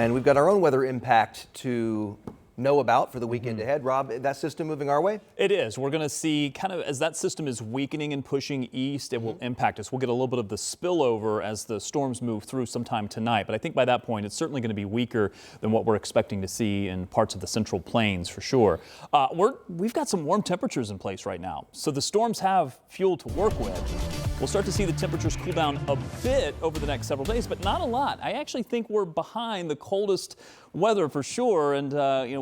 And we've got our own weather impact to know about for the weekend ahead. Rob, that system moving our way? It is. We're going to see kind of as that system is weakening and pushing east, it will impact us. We'll get a little bit of the spillover as the storms move through sometime tonight. But I think by that point, it's certainly going to be weaker than what we're expecting to see in parts of the central plains for sure. We've got some warm temperatures in place right now. So the storms have fuel to work with. We'll start to see the temperatures cool down a bit over the next several days, but not a lot. I actually think we're behind the coldest weather for sure. And,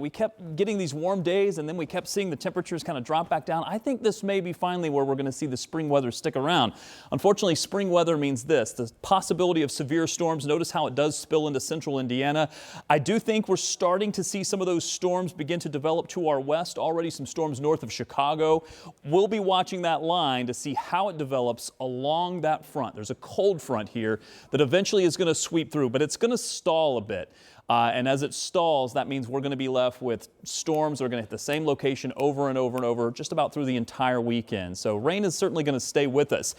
we kept getting these warm days and then we kept seeing the temperatures kind of drop back down. I think this may be finally where we're going to see the spring weather stick around. Unfortunately, spring weather means this, the possibility of severe storms. Notice how it does spill into central Indiana. I do think we're starting to see some of those storms begin to develop to our west. Already some storms north of Chicago. We'll be watching that line to see how it develops along that front. There's a cold front here that eventually is going to sweep through, but it's going to stall a bit. And as it stalls, that means we're going to be left with storms that are going to hit the same location over and over and over just about through the entire weekend. So rain is certainly going to stay with us.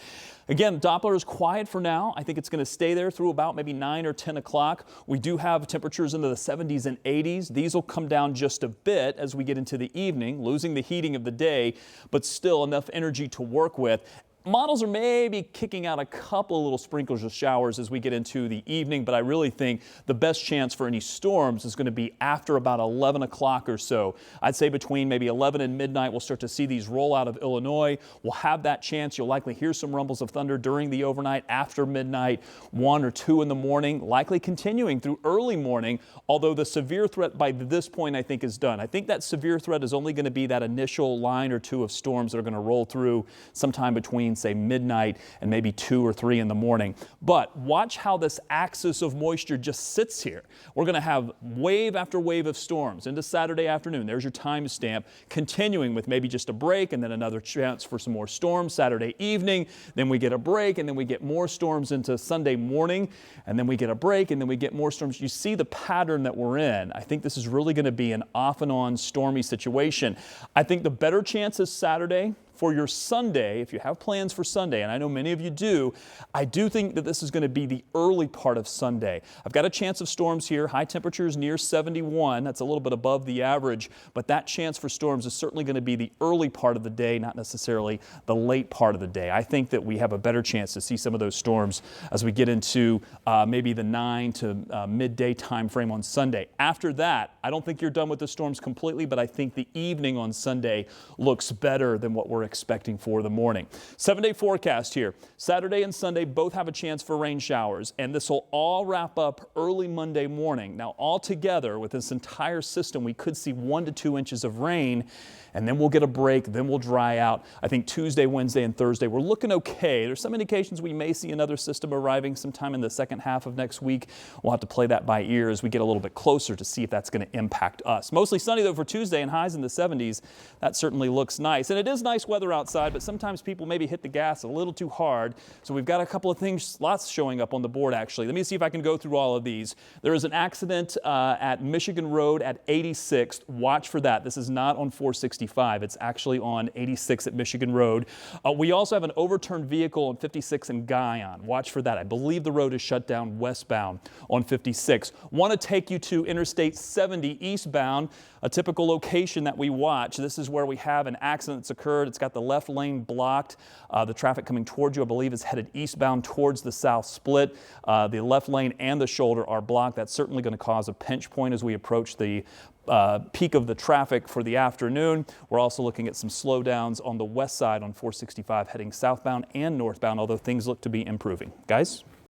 Again, Doppler is quiet for now. I think it's going to stay there through about maybe 9 or 10 o'clock. We do have temperatures into the 70s and 80s. These will come down just a bit as we get into the evening, losing the heating of the day, but still enough energy to work with. Models are maybe kicking out a couple of little sprinkles of showers as we get into the evening, but I really think the best chance for any storms is going to be after about 11 o'clock or so. I'd say between maybe 11 and midnight, we'll start to see these roll out of Illinois. We'll have that chance. You'll likely hear some rumbles of thunder during the overnight, after midnight, 1 or 2 in the morning, likely continuing through early morning, although the severe threat by this point I think is done. I think that severe threat is only going to be that initial line or two of storms that are going to roll through sometime between say midnight and maybe 2 or 3 in the morning. But watch how this axis of moisture just sits here. We're going to have wave after wave of storms into Saturday afternoon. There's your time stamp, continuing with maybe just a break and then another chance for some more storms Saturday evening. Then we get a break and then we get more storms into Sunday morning and then we get a break and then we get more storms. You see the pattern that we're in. I think this is really going to be an off and on stormy situation. I think the better chance is Saturday. For your Sunday, if you have plans for Sunday, and I know many of you do, I do think that this is going to be the early part of Sunday. I've got a chance of storms here, high temperatures near 71. That's a little bit above the average, but that chance for storms is certainly going to be the early part of the day, not necessarily the late part of the day. I think that we have a better chance to see some of those storms as we get into maybe the 9 to midday time frame on Sunday. After that, I don't think you're done with the storms completely, but I think the evening on Sunday looks better than what we're expecting for the morning. 7-day forecast here. Saturday and Sunday both have a chance for rain showers, and this will all wrap up early Monday morning. Now, all together with this entire system, we could see 1 to 2 inches of rain, and then we'll get a break, then we'll dry out. I think Tuesday, Wednesday, and Thursday, we're looking okay. There's some indications we may see another system arriving sometime in the second half of next week. We'll have to play that by ear as we get a little bit closer to see if that's going to impact us. Mostly sunny, though, for Tuesday and highs in the 70s. That certainly looks nice. And it is nice weather outside, but sometimes people maybe hit the gas a little too hard. So we've got a couple of things, lots showing up on the board, actually. Let me see if I can go through all of these. There is an accident at Michigan Road at 86th. Watch for that. This is not on 465. It's actually on 86 at Michigan Road. We also have an overturned vehicle on 56 in Guyon. Watch for that. I believe the road is shut down westbound on 56. Want to take you to Interstate 70 eastbound, a typical location that we watch. This is where we have an accident that's occurred. It's got the left lane blocked. The traffic coming towards you, I believe, is headed eastbound towards the south split. The left lane and the shoulder are blocked. That's certainly going to cause a pinch point as we approach the peak of the traffic for the afternoon. We're also looking at some slowdowns on the west side on 465 heading southbound and northbound, although things look to be improving. Guys?